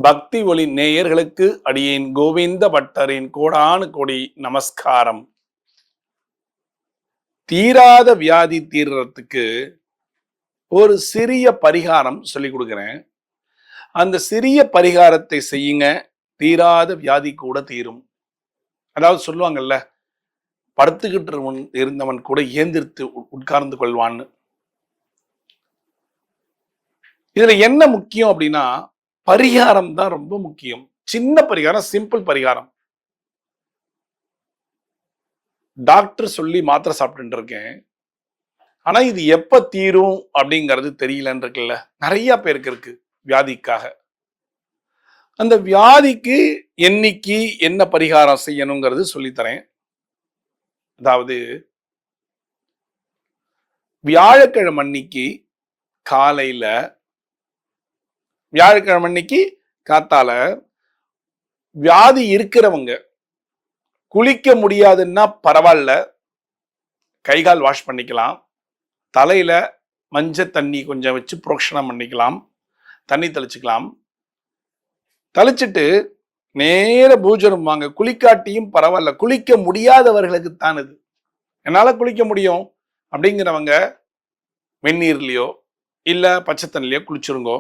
பக்தி ஒளி நேயர்களுக்கு அடியேன் கோவிந்த பட்டரின் கோடானு கோடி நமஸ்காரம். தீராத வியாதி தீர்றதுக்கு ஒரு சிறிய பரிகாரம் சொல்லி கொடுக்கிறேன். அந்த சிறிய பரிகாரத்தை செய்யுங்க, தீராத வியாதி கூட தீரும். அதாவது சொல்லுவாங்கல்ல, படுத்துக்கிட்டு இருந்தவன் கூட ஏந்திருத்து உட்கார்ந்து கொள்வான்னு. இதுல என்ன முக்கியம் அப்படின்னா, பரிகாரம் தான் ரொம்ப முக்கியம். சின்ன பரிகாரம், சிம்பிள் பரிகாரம். டாக்டர் சொல்லி மாத்திரை சாப்பிட்டு இருக்கேன், ஆனா இது எப்ப தீரும் அப்படிங்கிறது தெரியலன்னு இருக்குல்ல, நிறைய பேருக்கு இருக்கு வியாதிக்காக. அந்த வியாதிக்கு என்னைக்கு என்ன பரிகாரம் செய்யணுங்கிறது சொல்லித்தரேன். அதாவது வியாழக்கிழமை அன்னைக்கு காலையில, வியாழக்கிழமை அன்னைக்கு காத்தால வியாதி இருக்கிறவங்க குளிக்க முடியாதுன்னா பரவாயில்ல, கைகால் வாஷ் பண்ணிக்கலாம். தலையில மஞ்சள் தண்ணி கொஞ்சம் வச்சு புரோக்ஷனம் பண்ணிக்கலாம், தண்ணி தெளிச்சுக்கலாம். தெளிச்சுட்டு நேர பூஜை ரூம் வாங்க. குளிக்காட்டியும் பரவாயில்ல, குளிக்க முடியாதவர்களுக்கு தான் இது. என்னால குளிக்க முடியும் அப்படிங்கிறவங்க வெந்நீர்லயோ இல்ல பச்சை தண்ணிலையோ குளிச்சிருங்கோ.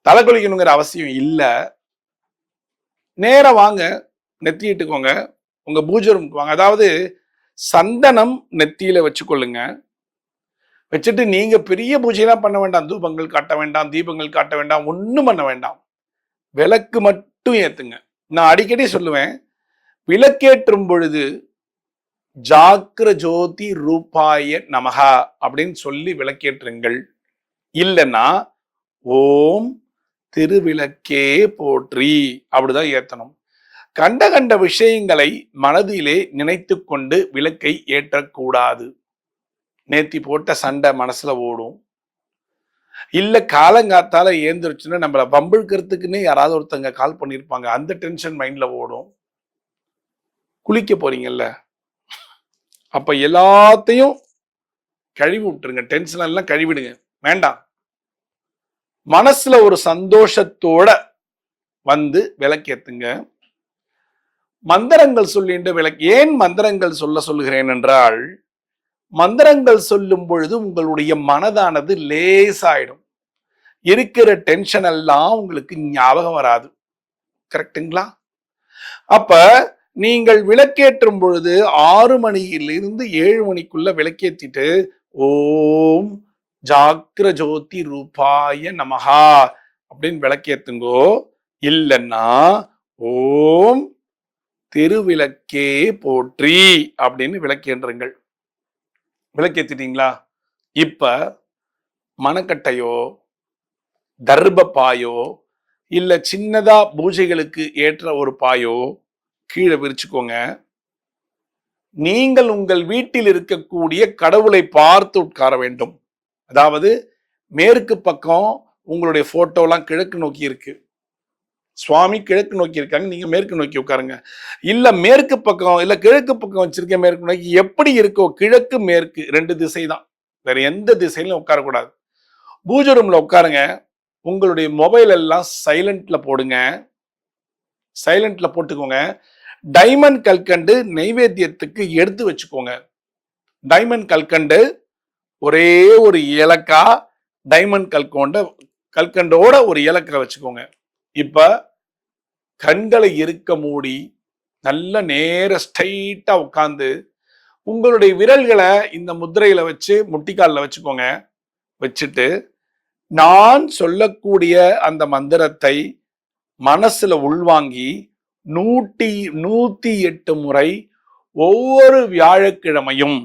தலை குளிக்கணுங்கிற அவசியம் இல்லை. நேர வாங்க, நெத்திட்டுக்கோங்க, உங்க பூஜை ரூமுக்கு வாங்க. அதாவது சந்தனம் நெத்தியில வச்சுக்கொள்ளுங்க. வச்சுட்டு நீங்க பெரிய பூஜையெல்லாம் பண்ண வேண்டாம், தூபங்கள் காட்ட வேண்டாம், தீபங்கள் காட்ட வேண்டாம், ஒன்றும் பண்ண வேண்டாம். விளக்கு மட்டும் ஏத்துங்க. நான் அடிக்கடி சொல்லுவேன், விளக்கேற்றும் பொழுது ஜாக்கிர ஜோதி ரூபாய நமகா அப்படின்னு சொல்லி விளக்கேற்றுங்கள். இல்லைன்னா ஓம் திருவிளக்கே போற்றி அப்படிதான் ஏத்தணும். கண்ட கண்ட விஷயங்களை மனதிலே நினைத்து கொண்டு விளக்கை ஏற்றக்கூடாது. நேத்தி போட்ட சண்டை மனசுல ஓடும். இல்ல காலங்காத்தால ஏந்திரிச்சுன்னா நம்மள பம்பிழுக்கிறதுக்குன்னு யாராவது ஒருத்தங்க கால் பண்ணியிருப்பாங்க, அந்த டென்ஷன் மைண்ட்ல ஓடும். குளிக்க போறீங்கல்ல, அப்ப எல்லாத்தையும் கழுவி விட்டுருங்க. டென்ஷன் எல்லாம் கழுவிடுங்க, வேண்டாம். மனசுல ஒரு சந்தோஷத்தோட வந்து விளக்கேத்துங்க. மந்திரங்கள் சொல்லிட்டு விளக்கு. ஏன் மந்திரங்கள் சொல்லுகிறேன் என்றால், மந்திரங்கள் சொல்லும் பொழுது உங்களுடைய மனதானது லேசாயிடும். இருக்கிற டென்ஷன் எல்லாம் உங்களுக்கு ஞாபகம் வராது. கரெக்டுங்களா? அப்ப நீங்கள் விளக்கேற்றும் பொழுது 6 மணியிலிருந்து 7 மணிக்குள்ள விளக்கேற்றிட்டு ஓம் ஜாக்கிர ஜோதி ரூபாய நமகா அப்படின்னு விளக்கேத்துங்கோ. இல்லைன்னா ஓம் திருவிளக்கே போற்றி அப்படின்னு விளக்கேற்றுங்கள். விளக்கேத்திட்டீங்களா? இப்ப மணக்கட்டையோ தர்ப பாயோ இல்ல சின்னதா பூஜைகளுக்கு ஏற்ற ஒரு பாயோ கீழே விரிச்சுக்கோங்க. நீங்கள் உங்கள் வீட்டில் இருக்கக்கூடிய கடவுளை பார்த்து உட்கார வேண்டும். அதாவது மேற்கு பக்கம் உங்களுடைய போட்டோலாம் கிழக்கு நோக்கி இருக்கு, சுவாமி கிழக்கு நோக்கி இருக்காங்க, நீங்க மேற்கு நோக்கி உட்காருங்க. இல்ல மேற்கு பக்கம் இல்ல கிழக்கு பக்கம் வச்சிருக்கேன் மேற்கு நோக்கி, எப்படி இருக்கோ கிழக்கு மேற்கு 2 திசை தான், வேற எந்த திசையிலும் உட்காரக்கூடாது. பூஜை ரூம்ல உட்காருங்க. உங்களுடைய மொபைல் எல்லாம் சைலண்ட்ல போடுங்க. சைலண்ட்ல போட்டுக்கோங்க. டைமண்ட் கல்கண்டு நைவேத்தியத்துக்கு எடுத்து வச்சுக்கோங்க. டைமண்ட் கல்கண்டு ஒரே ஒரு ஏலக்காய், டைமண்ட் கல்கண்டோட ஒரு ஏலக்காய் வச்சுக்கோங்க. இப்ப கண்களை இருக்க மூடி நல்ல நேர ஸ்ட்ரைட்டா உட்கார்ந்து உங்களுடைய விரல்களை இந்த முத்திரையில வச்சு முட்டிக்காலில் வச்சுக்கோங்க. வச்சுட்டு நான் சொல்லக்கூடிய அந்த மந்திரத்தை மனசுல உள்வாங்கி 108 முறை ஒவ்வொரு வியாழக்கிழமையும்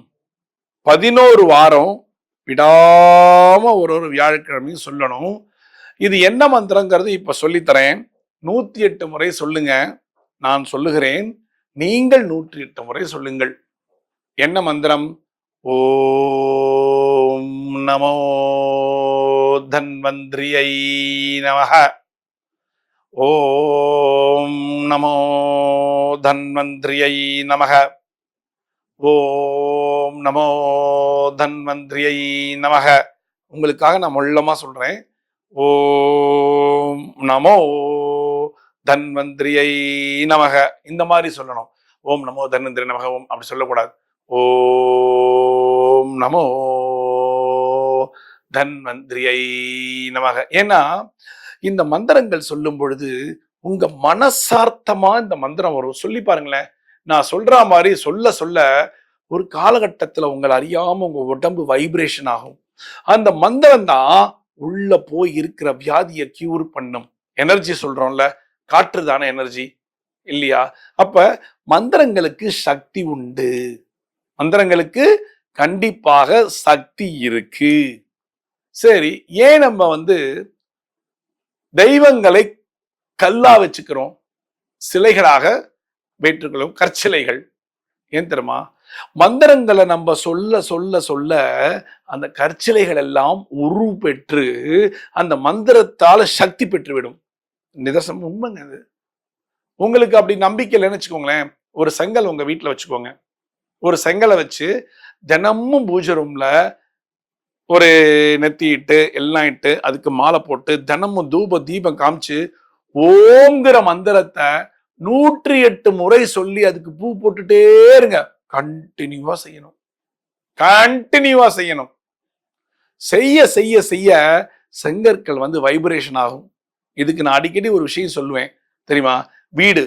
11 வாரம் விடாம ஒரு வியாழக்கிழமையும் சொல்லணும். இது என்ன மந்திரங்கிறது இப்ப சொல்லித்தரேன். 108 முறை சொல்லுங்க. நான் சொல்லுகிறேன், நீங்கள் 108 முறை சொல்லுங்கள். என்ன மந்திரம்? ஓம் நமோ தன்வந்திரியை நமஹ. ஓம் நமோ தன்வந்திரியை நமஹ. ஓம் நமோ தன்வந்திரியை நமஹ. உங்களுக்காக நான் மொல்லமா சொல்றேன். ஓம் நமோ தன்வந்திரியை நமக. இந்த மாதிரி சொல்லணும். ஓம் நமோ தன்வந்திரி நமக ஓம் அப்படி சொல்லக்கூடாது. ஓம் நமோ தன்வந்திரியை நமக. ஏன்னா இந்த மந்திரங்கள் சொல்லும் பொழுது உங்க மனசார்த்தமா இந்த மந்திரம் வரும். சொல்லி பாருங்களேன். நான் சொல்ற மாதிரி சொல்ல சொல்ல ஒரு காலகட்டத்துல உங்களை அறியாம உங்க உடம்பு வைப்ரேஷன் ஆகும். அந்த மந்திரம் தான் உள்ள போய் இருக்கிற வியாதியை கியூர் பண்ணும். எனர்ஜி சொல்றோம்ல, காற்று தானே எனர்ஜி இல்லையா? அப்ப மந்திரங்களுக்கு சக்தி உண்டு. மந்திரங்களுக்கு கண்டிப்பாக சக்தி இருக்கு. சரி, ஏன் நம்ம தெய்வங்களை கல்லா வச்சுக்கிறோம், சிலைகளாக வேற்றுக்கிறோம், கற்சிலைகள்? ஏன் தெரியுமா? மந்திரங்களை நம்ம சொல்ல சொல்ல சொல்ல அந்த கற்சிலைகள் எல்லாம் உரு பெற்று அந்த மந்திரத்தால சக்தி பெற்றுவிடும். நிதர்சனம் உண்மைங்க அது. உங்களுக்கு அப்படி நம்பிக்கை இல்லைன்னு வச்சுக்கோங்களேன், ஒரு செங்கல் உங்க வீட்டுல வச்சுக்கோங்க. ஒரு செங்கலை வச்சு தினமும் பூஜை ரூம்ல ஒரு நெத்தி இட்டு எல்லாம் இட்டு அதுக்கு மாலை போட்டு தினமும் தூப தீபம் காமிச்சு ஓங்கிற மந்திரத்தை 108 முறை சொல்லி அதுக்கு பூ போட்டுட்டே இருங்க. கண்டினியூவா செய்யணும். கண்டினியூவா செய்யணும். செய்ய செய்ய செய்ய செங்கற்கள் வைப்ரேஷன் ஆகும். இதுக்கு நான் அடிக்கடி ஒரு விஷயம் சொல்லுவேன் தெரியுமா? வீடு,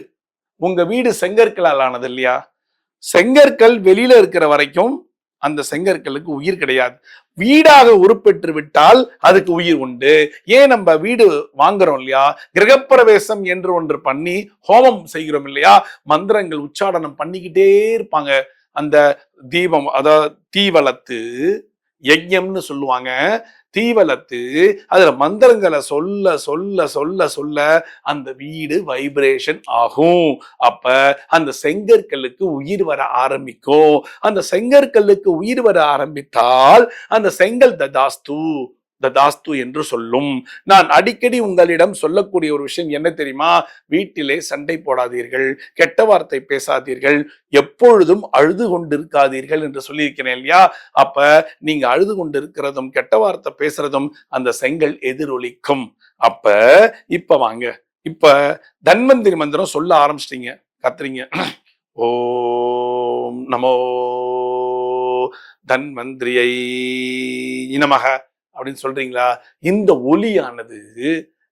உங்க வீடு செங்கற்களால் ஆனது இல்லையா? செங்கற்கள் வெளியில இருக்கிற வரைக்கும் அந்த செங்கற்களுக்கு உயிர் கிடையாது. வீடாக உருப்பெற்று விட்டால் அதுக்கு உயிர் உண்டு. ஏன் நம்ம வீடு வாங்குறோம் இல்லையா, கிரகப்பிரவேசம் என்று ஒன்று பண்ணி ஹோமம் செய்கிறோம் இல்லையா, மந்திரங்கள் உச்சாடனம் பண்ணிக்கிட்டே இருப்பாங்க. அந்த தீபம், அதாவது தீவலத்து யஜ்யம்னு சொல்லுவாங்க. தீவலத்து அதுல மந்திரங்களை சொல்ல சொல்ல சொல்ல சொல்ல அந்த வீடு வைப்ரேஷன் ஆகும். அப்ப அந்த செங்கற்களுக்கு உயிர் வர ஆரம்பிக்கும். அந்த செங்கற்களுக்கு உயிர் வர ஆரம்பித்தால் அந்த செங்கல் ததாஸ்து ததாஸ்து என்று சொல்லும். நான் அடிக்கடி உங்களிடம் சொல்லக்கூடிய ஒரு விஷயம் என்ன தெரியுமா? வீட்டிலே சண்டை போடாதீர்கள், கெட்ட வார்த்தை பேசாதீர்கள், எப்பொழுதும் அழுது கொண்டிருக்காதீர்கள் என்று சொல்லியிருக்கிறேன் இல்லையா? அப்ப நீங்க அழுது கொண்டிருக்கிறதும் கெட்ட வார்த்தை பேசுறதும் அந்த செங்கல் எதிரொலிக்கும். அப்ப இப்ப வாங்க, இப்ப தன்வந்திரி மந்திரம் சொல்ல ஆரம்பிச்சிட்டீங்க, கத்துறீங்க. ஓம் நமோ தன்வந்திரியை நமக அப்படின்னு சொல்றீங்களா? இந்த ஒலியானது,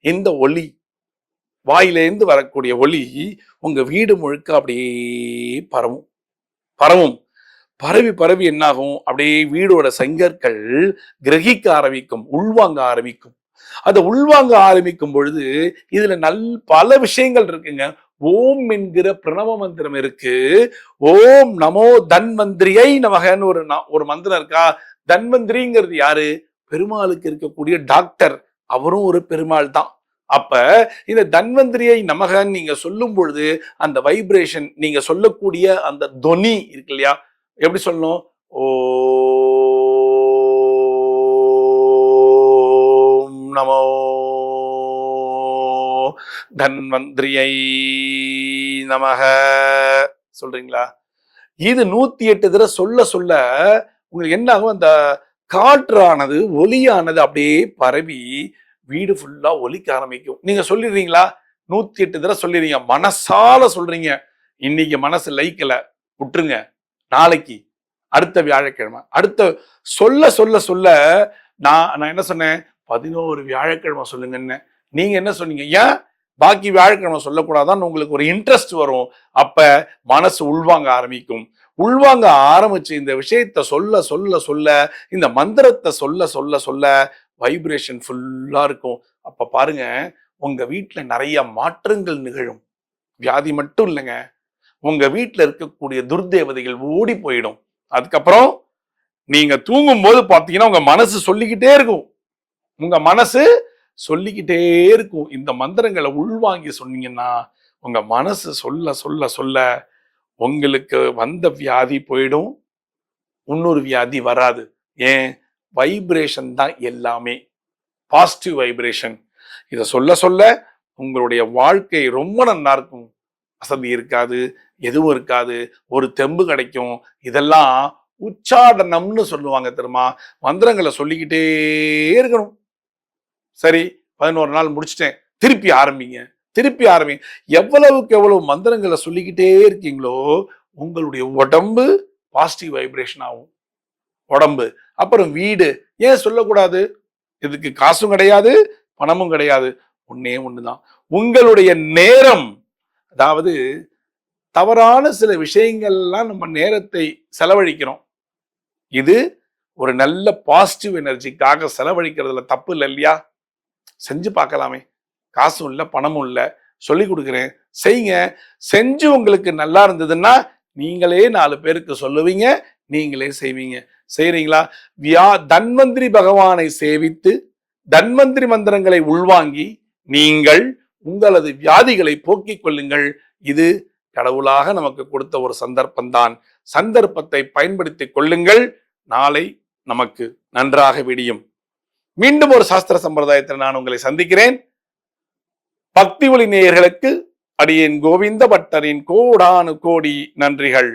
இந்த ஒலி வாயிலேந்து வரக்கூடிய ஒலி உங்க வீடு முழுக்க அப்படியே பரவும் பரவும். பரவி பரவி என்னாகும்? அப்படியே வீடோட செங்கற்கள் கிரகிக்க ஆரம்பிக்கும், உள்வாங்க ஆரம்பிக்கும். அதை உள்வாங்க ஆரம்பிக்கும் பொழுது இதுல பல விஷயங்கள் இருக்குங்க. ஓம் என்கிற பிரணவ மந்திரம் இருக்கு. ஓம் நமோ தன்வந்திரியை நமகன்னு ஒரு மந்திரம் இருக்கா? தன்வந்திரிங்கிறது யாரு? பெருமாளுக்கு இருக்கக்கூடிய டாக்டர், அவரும் ஒரு பெருமாள் தான். அப்ப இந்த தன்வந்திரியை நமகன்னு நீங்க சொல்லும் பொழுது அந்த வைப்ரேஷன், நீங்க சொல்லக்கூடிய அந்த தொனி இருக்கு இல்லையா, எப்படி சொல்லணும்? ஓம் நமோ தன்வந்திரியை நமக சொல்றீங்களா? இது 108 தடவை சொல்ல சொல்ல உங்களுக்கு என்ன ஆகும்? அந்த காற்றானது, ஒலியானது அப்படியே பரவி வீடு ஃபுல்லா ஒலிக்க ஆரம்பிக்கும். நீங்க சொல்லிடுறீங்களா? 108 தடவை சொல்லிடுறீங்க, மனசால சொல்றீங்க. இன்னைக்கு மனசு லைக்கல, விட்டுருங்க. நாளைக்கு, அடுத்த வியாழக்கிழமை, அடுத்த சொல்ல சொல்ல சொல்ல நான் என்ன சொன்னேன்? 11 வியாழக்கிழமை சொல்லுங்கன்னு. நீங்க என்ன சொன்னீங்க? ஏன் பாக்கி வியாழக்கிழமை சொல்லக்கூடாதான்? உங்களுக்கு ஒரு இன்ட்ரெஸ்ட் வரும். அப்ப மனசு உள்வாங்க ஆரம்பிக்கும். உள்வாங்க ஆரம்பிச்சு இந்த விஷயத்த சொல்ல சொல்ல சொல்ல, இந்த மந்திரத்தை சொல்ல சொல்ல சொல்ல வைப்ரேஷன் ஃபுல்லா இருக்கும். அப்ப பாருங்க, உங்க வீட்டுல நிறைய மாற்றங்கள் நிகழும். வியாதி மட்டும் இல்லைங்க, உங்க வீட்டுல இருக்கக்கூடிய துர்தேவதைகள் ஓடி போயிடும். அதுக்கப்புறம் நீங்க தூங்கும் போது பாத்தீங்கன்னா உங்க மனசு சொல்லிக்கிட்டே இருக்கும். உங்க மனசு சொல்லிக்கிட்டே இருக்கும். இந்த மந்திரங்களை உள்வாங்கி சொன்னீங்கன்னா உங்க மனசு சொல்ல சொல்ல சொல்ல உங்களுக்கு வந்த வியாதி போயிடும், இன்னொரு வியாதி வராது. ஏன்? வைப்ரேஷன் தான் எல்லாமே, பாசிட்டிவ் வைப்ரேஷன். இதை சொல்ல சொல்ல உங்களுடைய வாழ்க்கை ரொம்ப நல்லா இருக்கும். வசதி இருக்காது, எதுவும் இருக்காது, ஒரு தெம்பு கிடைக்கும். இதெல்லாம் உச்சாடனம்னு சொல்லுவாங்க தெரியுமா? மந்திரங்களை சொல்லிக்கிட்டே இருக்கணும். சரி 11 நாள் முடிச்சிட்டேன், திருப்பி ஆரம்பிங்க, திருப்பி ஆரம்பிங்க. எவ்வளவுக்கு எவ்வளவு மந்திரங்களை சொல்லிக்கிட்டே இருக்கீங்களோ உங்களுடைய உடம்பு பாசிட்டிவ் வைப்ரேஷன் ஆகும். உடம்பு, அப்புறம் வீடு. ஏன் சொல்லக்கூடாது? இதுக்கு காசும் கிடையாது, பணமும் கிடையாது. ஒன்னே ஒண்ணுதான், உங்களுடைய நேரம். அதாவது தவறான சில விஷயங்கள்லாம் நம்ம நேரத்தை செலவழிக்கிறோம். இது ஒரு நல்ல பாசிட்டிவ் எனர்ஜிக்காக செலவழிக்கிறதுல தப்பு இல்லை இல்லையா? செஞ்சு பார்க்கலாமே. காசும் இல்லை, பணமும் இல்லை, சொல்லி கொடுக்குறேன், செய்யுங்க. செஞ்சு உங்களுக்கு நல்லா இருந்ததுன்னா நீங்களே 4 பேருக்கு சொல்லுவீங்க, நீங்களே செய்வீங்க. செய்யறீங்களா? தன்வந்திரி பகவானை சேவித்து தன்வந்திரி மந்திரங்களை உள்வாங்கி நீங்கள் உங்களது வியாதிகளை போக்கிக் கொள்ளுங்கள். இது கடவுளாக நமக்கு கொடுத்த ஒரு சந்தர்ப்பம் தான். சந்தர்ப்பத்தை பயன்படுத்திக் கொள்ளுங்கள். நாளை நமக்கு நன்றாக விடியும். மீண்டும் ஒரு சாஸ்திர சம்பிரதாயத்தில் நான் உங்களை சந்திக்கிறேன். பக்தி ஒளி நேயர்களுக்கு அடியேன் கோவிந்த பட்டரின் கோடானு கோடி நன்றிகள்.